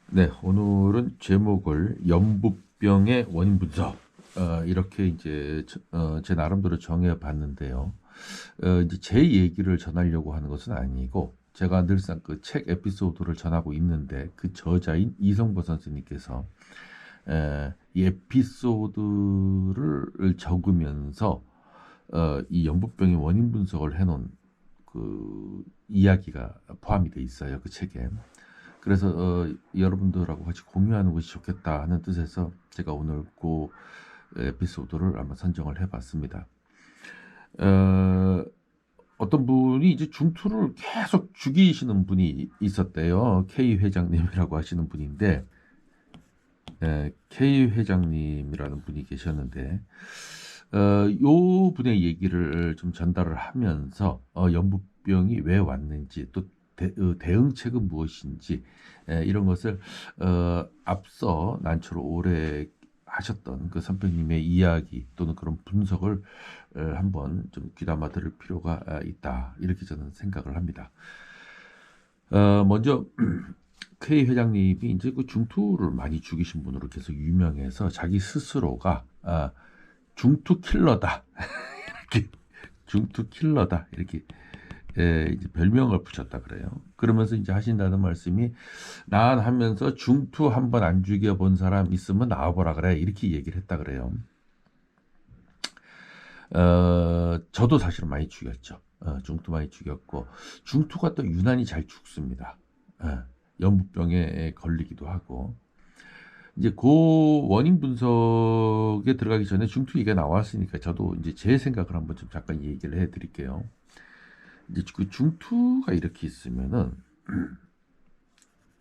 네, 오늘은 제목을 연부병의 원인 분석 이렇게 이제 제 나름대로 정해 봤는데요. 이제 제 얘기를 전하려고 하는 것은 아니고 제가 늘상 그 책 에피소드를 전하고 있는데 그 저자인 이성보 선생님께서 이 에피소드를 적으면서 이 연부병의 원인 분석을 해놓은 그 이야기가 포함이 돼 있어요, 그 책에. 그래서 여러분들하고 같이 공유하는 것이 좋겠다 하는 뜻에서 제가 오늘 그 에피소드를 한번 선정을 해봤습니다. 어, 어떤 분이 이제 중투를 계속 죽이시는 분이 있었대요. K 회장님이라고 하시는 분인데, K 회장님이라는 분이 계셨는데, 요 분의 얘기를 좀 전달을 하면서 연부병이 왜 왔는지 또 대응책은 무엇인지 이런 것을 앞서 난초를 오래 하셨던 그 선배님의 이야기 또는 그런 분석을 한번 좀 귀담아 들을 필요가 있다 이렇게 저는 생각을 합니다. 먼저 K 회장님이 이제 그 중투를 많이 죽이신 분으로 계속 유명해서 자기 스스로가 중투 킬러다 이렇게 중투 킬러다 이렇게 이제 별명을 붙였다 그래요. 그러면서 이제 하신다는 말씀이 난 하면서 중투 한 번 안 죽여본 사람 있으면 나와보라 그래 이렇게 얘기를 했다 그래요. 저도 사실은 많이 죽였죠. 중투 많이 죽였고 중투가 또 유난히 잘 죽습니다. 연부병에 걸리기도 하고 이제 그 원인 분석에 들어가기 전에 중투 얘기가 나왔으니까 저도 이제 제 생각을 한번 좀 잠깐 얘기를 해드릴게요. 이제 그 중투가 이렇게 있으면은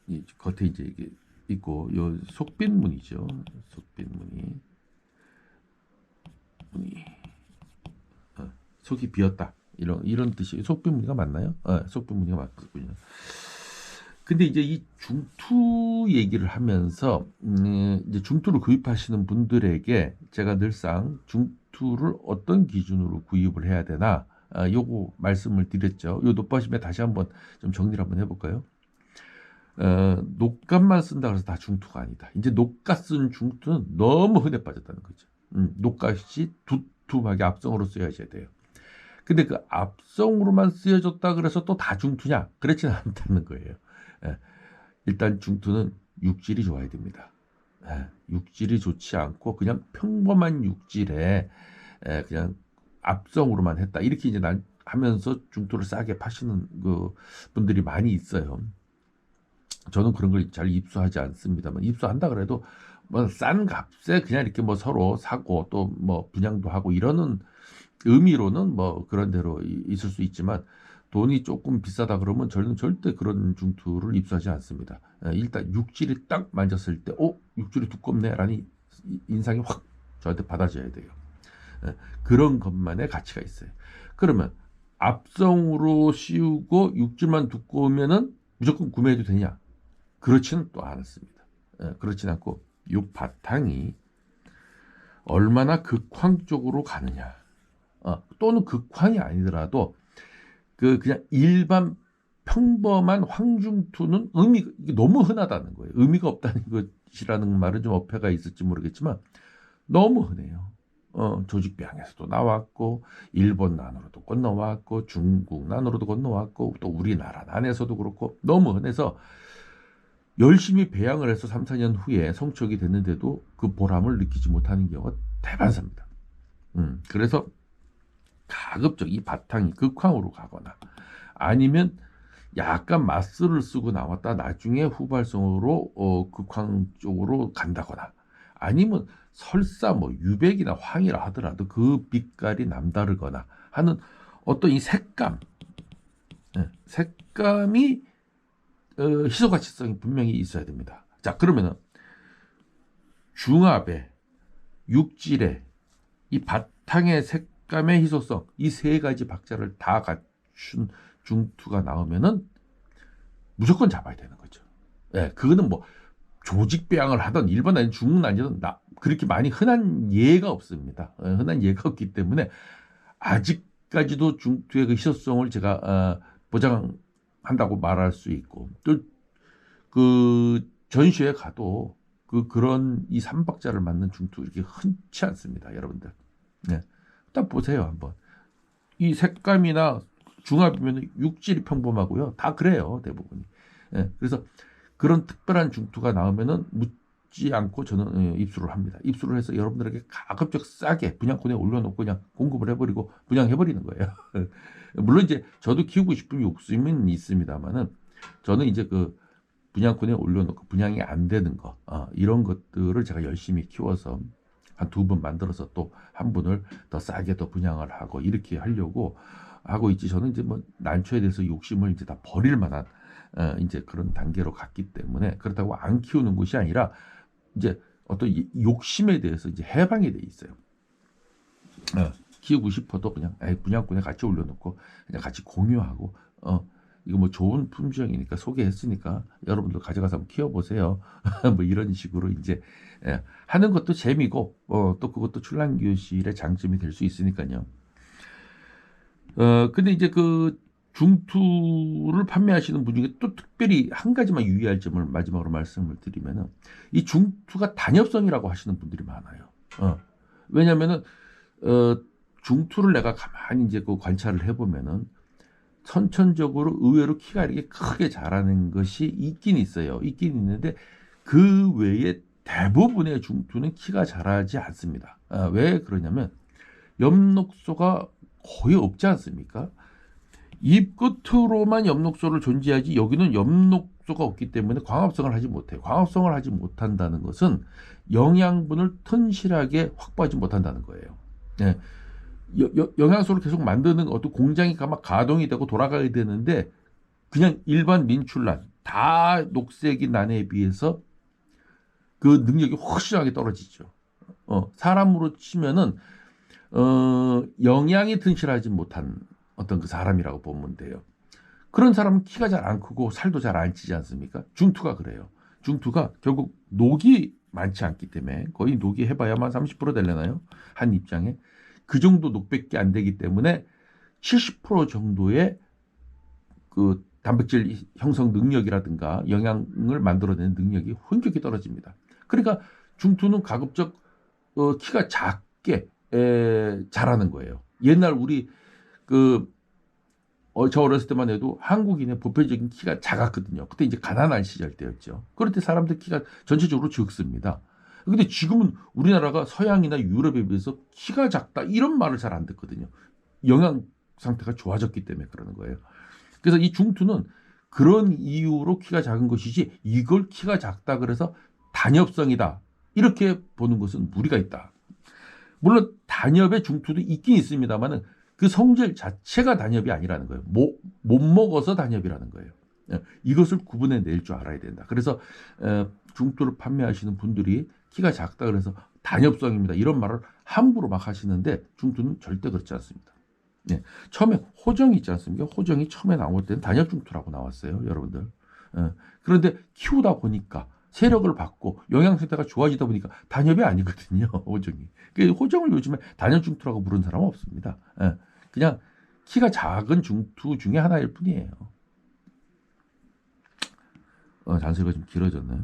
이 겉에 이제 이게 있고 요 속빈문이죠. 속빈문이 문이 속이 비었다 이런 뜻이 속빈무늬가 맞나요? 속빈무늬가 맞군요. 근데 이제 이 중투 얘기를 하면서 이제 중투를 구입하시는 분들에게 제가 늘상 중투를 어떤 기준으로 구입을 해야 되나 요거 말씀을 드렸죠. 요 노빠심에 다시 한번 좀 정리를 한번 해볼까요? 녹갓만 쓴다 그래서 다 중투가 아니다. 이제 녹갓 쓴 중투는 너무 흔해 빠졌다는 거죠. 녹갓이 두툼하게 앞성으로 쓰여져야 돼요. 근데 그 앞성으로만 쓰여졌다 그래서 또 다 중투냐? 그렇지는 않다는 거예요. 예, 일단 중투는 육질이 좋아야 됩니다. 육질이 좋지 않고 그냥 평범한 육질에 그냥 앞성으로만 했다. 이렇게 이제 난 하면서 중투를 싸게 파시는 그 분들이 많이 있어요. 저는 그런 걸 잘 입수하지 않습니다만 입수한다 그래도 뭐 싼 값에 그냥 이렇게 뭐 서로 사고 또 뭐 분양도 하고 이러는 의미로는 뭐 그런 대로 있을 수 있지만 돈이 조금 비싸다 그러면 저는 절대 그런 중투를 입수하지 않습니다. 일단 육질이 딱 만졌을 때, 육질이 두껍네라는 인상이 확 저한테 받아져야 돼요. 그런 것만의 가치가 있어요. 그러면 앞성으로 씌우고 육질만 두꺼우면은 무조건 구매해도 되냐? 그렇지는 또 않습니다. 그렇진 않고 이 바탕이 얼마나 극황 쪽으로 가느냐. 또는 극황이 아니더라도 그 그냥 일반 평범한 황중투는 이게 너무 흔하다는 거예요. 의미가 없다는 것이라는 말은 좀 어폐가 있을지 모르겠지만 너무 흔해요. 조직병에서도 나왔고 일본 난으로도 건너왔고 중국 난으로도 건너왔고 또 우리나라 난에서도 그렇고 너무 흔해서 열심히 배양을 해서 3, 4년 후에 성취하게 됐는데도 그 보람을 느끼지 못하는 경우가 대반사입니다. 그래서 가급적 이 바탕이 극황으로 가거나 아니면 약간 마스를 쓰고 나왔다 나중에 후발성으로 극황 쪽으로 간다거나 아니면 설사 뭐 유백이나 황이라 하더라도 그 빛깔이 남다르거나 하는 어떤 이 색감이 희소 가치성이 분명히 있어야 됩니다. 자, 그러면은 중압에 육질에 이 바탕의 색감의 희소성 이 세 가지 박자를 다 갖춘 중투가 나오면은 무조건 잡아야 되는 거죠. 그거는 뭐 조직 배양을 하던 일본 아닌 중국 아니든 그렇게 많이 흔한 예가 없습니다. 흔한 예가 없기 때문에 아직까지도 중투의 그 희소성을 제가 보장한다고 말할 수 있고 또 그 전시회 가도 그런 이 삼박자를 맞는 중투 이렇게 흔치 않습니다, 여러분들. 네. 일단 보세요, 한번. 이 색감이나 중압이면 육질이 평범하고요. 다 그래요, 대부분이. 예, 그래서 그런 특별한 중투가 나오면은 묻지 않고 저는 입수를 합니다. 입수를 해서 여러분들에게 가급적 싸게 분양권에 올려놓고 그냥 공급을 해버리고 분양해버리는 거예요. 물론 이제 저도 키우고 싶은 욕심은 있습니다만은 저는 이제 그 분양권에 올려놓고 분양이 안 되는 거 이런 것들을 제가 열심히 키워서 한 2분 만들어서 또 한 분을 더 싸게 더 분양을 하고 이렇게 하려고 하고 있지. 저는 이제 뭐 난초에 대해서 욕심을 이제 다 버릴 만한 이제 그런 단계로 갔기 때문에 그렇다고 안 키우는 것이 아니라 이제 어떤 욕심에 대해서 이제 해방이 돼 있어요. 키우고 싶어도 그냥 분양권에 같이 올려놓고 그냥 같이 공유하고 이거 뭐 좋은 품종이니까 소개했으니까 여러분들 가져가서 한번 키워보세요. 뭐 이런 식으로 이제 하는 것도 재미고 또 그것도 출란교실의 장점이 될 수 있으니까요. 근데 이제 그 중투를 판매하시는 분 중에 또 특별히 한 가지만 유의할 점을 마지막으로 말씀을 드리면은 이 중투가 단엽성이라고 하시는 분들이 많아요. 왜냐면은 중투를 내가 가만히 이제 그 관찰을 해보면은 선천적으로 의외로 키가 이렇게 크게 자라는 것이 있긴 있어요. 있긴 있는데 그 외에 대부분의 중투는 키가 자라지 않습니다. 왜 그러냐면 엽록소가 거의 없지 않습니까? 잎 끝으로만 엽록소를 존재하지 여기는 엽록소가 없기 때문에 광합성을 하지 못해요. 광합성을 하지 못한다는 것은 영양분을 튼실하게 확보하지 못한다는 거예요. 네. 영양소를 계속 만드는 어떤 공장이 막 가동이 되고 돌아가야 되는데 그냥 일반 민출란 다 녹색인 난에 비해서 그 능력이 확실하게 떨어지죠. 사람으로 치면은 영양이 튼실하지 못한 어떤 그 사람이라고 보면 돼요. 그런 사람은 키가 잘 안 크고 살도 잘 안 찌지 않습니까? 중투가 그래요. 중투가 결국 녹이 많지 않기 때문에 거의 녹이 해봐야만 30% 되려나요? 한 입장에. 그 정도 녹밖에 안 되기 때문에 70% 정도의 그 단백질 형성 능력이라든가 영양을 만들어내는 능력이 현격히 떨어집니다. 그러니까 중투는 가급적 키가 작게 자라는 거예요. 옛날 우리 저 어렸을 때만 해도 한국인의 보편적인 키가 작았거든요. 그때 이제 가난한 시절 때였죠. 그럴 때 사람들 키가 전체적으로 적습니다. 근데 지금은 우리나라가 서양이나 유럽에 비해서 키가 작다 이런 말을 잘 안 듣거든요. 영양 상태가 좋아졌기 때문에 그러는 거예요. 그래서 이 중투는 그런 이유로 키가 작은 것이지 이걸 키가 작다 그래서 단엽성이다 이렇게 보는 것은 무리가 있다. 물론 단엽의 중투도 있긴 있습니다만은 그 성질 자체가 단엽이 아니라는 거예요. 못 먹어서 단엽이라는 거예요. 이것을 구분해 낼 줄 알아야 된다. 그래서 중투를 판매하시는 분들이 키가 작다 그래서 단엽성입니다. 이런 말을 함부로 막 하시는데 중투는 절대 그렇지 않습니다. 처음에 호정이 있지 않습니까? 호정이 처음에 나올 때는 단엽 중투라고 나왔어요, 여러분들. 그런데 키우다 보니까 세력을 받고 영양 상태가 좋아지다 보니까 단엽이 아니거든요, 호정이. 호정을 요즘에 단엽 중투라고 부르는 사람은 없습니다. 그냥 키가 작은 중투 중에 하나일 뿐이에요. 잔소리가 좀 길어졌네.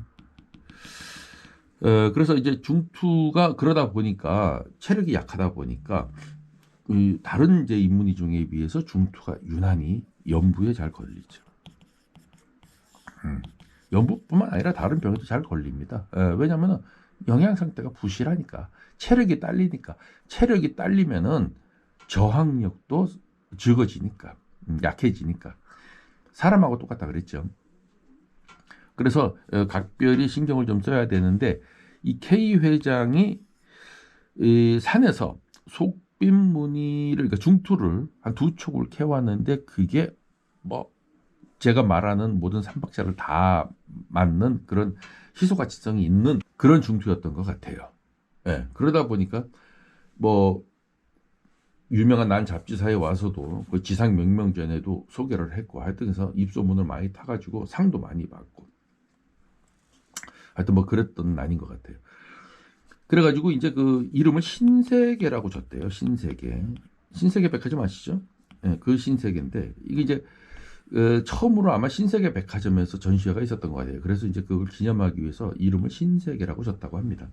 그래서 이제 중투가 그러다 보니까 체력이 약하다 보니까 다른 이제 인문이종에 비해서 중투가 유난히 연부에 잘 걸리죠. 연부뿐만 아니라 다른 병에도 잘 걸립니다. 왜냐하면 영양 상태가 부실하니까 체력이 딸리니까 체력이 딸리면은 저항력도 적어지니까 약해지니까 사람하고 똑같다 그랬죠. 그래서 각별히 신경을 좀 써야 되는데 이 K 회장이 산에서 속빈 무늬를 그러니까 중투를 한 2촉을 캐왔는데 그게 뭐 제가 말하는 모든 삼박자를 다 맞는 그런 희소 가치성이 있는 그런 중투였던 것 같아요. 그러다 보니까 뭐 유명한 난 잡지사에 와서도 그 지상 명명전에도 소개를 했고 하여튼 그래서 입소문을 많이 타가지고 상도 많이 받고 하여튼 뭐 그랬던 난인 것 같아요. 그래가지고 이제 그 이름을 신세계라고 줬대요. 신세계 백화점 아시죠? 그 신세계인데 이게 이제 처음으로 아마 신세계 백화점에서 전시회가 있었던 것 같아요. 그래서 이제 그걸 기념하기 위해서 이름을 신세계라고 줬다고 합니다.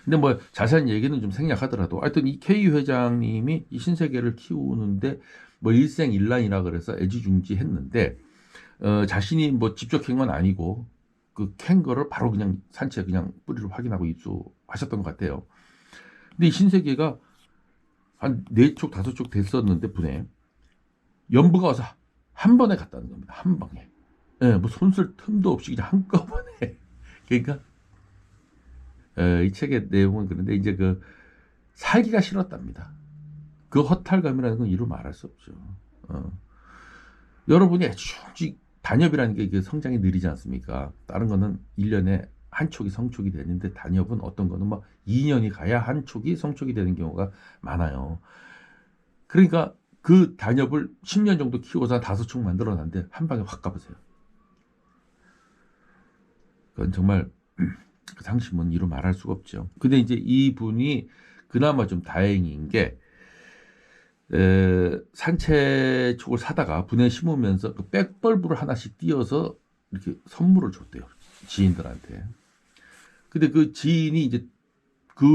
근데 뭐 자세한 얘기는 좀 생략하더라도 하여튼 이 K 회장님이 이 신세계를 키우는데 뭐 일생일난이라 그래서 애지중지했는데 자신이 뭐 직접 캔 건 아니고 그 캔 거를 바로 그냥 산채 그냥 뿌리를 확인하고 입수하셨던 것 같아요. 근데 이 신세계가 한 4쪽 5쪽 됐었는데 분에 연부가 와서 한 번에 갔다는 겁니다. 한 방에. 예, 뭐 손쓸 틈도 없이 그냥 한꺼번에. 그러니까 이 책의 내용은 그런데 이제 그 살기가 싫었답니다. 그 허탈감이라는 건 이루 말할 수 없죠. 여러분이 단엽이라는 게 이게 성장이 느리지 않습니까? 다른 거는 1년에 한 촉이 성촉이 되는데 단엽은 어떤 거는 막 2년이 가야 한 촉이 성촉이 되는 경우가 많아요. 그러니까 그 단엽을 10년 정도 키워서 5촉 만들어놨는데 한 방에 확 가보세요. 그건 정말 그 상심은 이루 말할 수가 없죠. 근데 이제 이분이 그나마 좀 다행인 게 산채촉을 사다가 분에 심으면서 그 백벌브를 하나씩 띄어서 이렇게 선물을 줬대요. 지인들한테. 근데 그 지인이 이제 그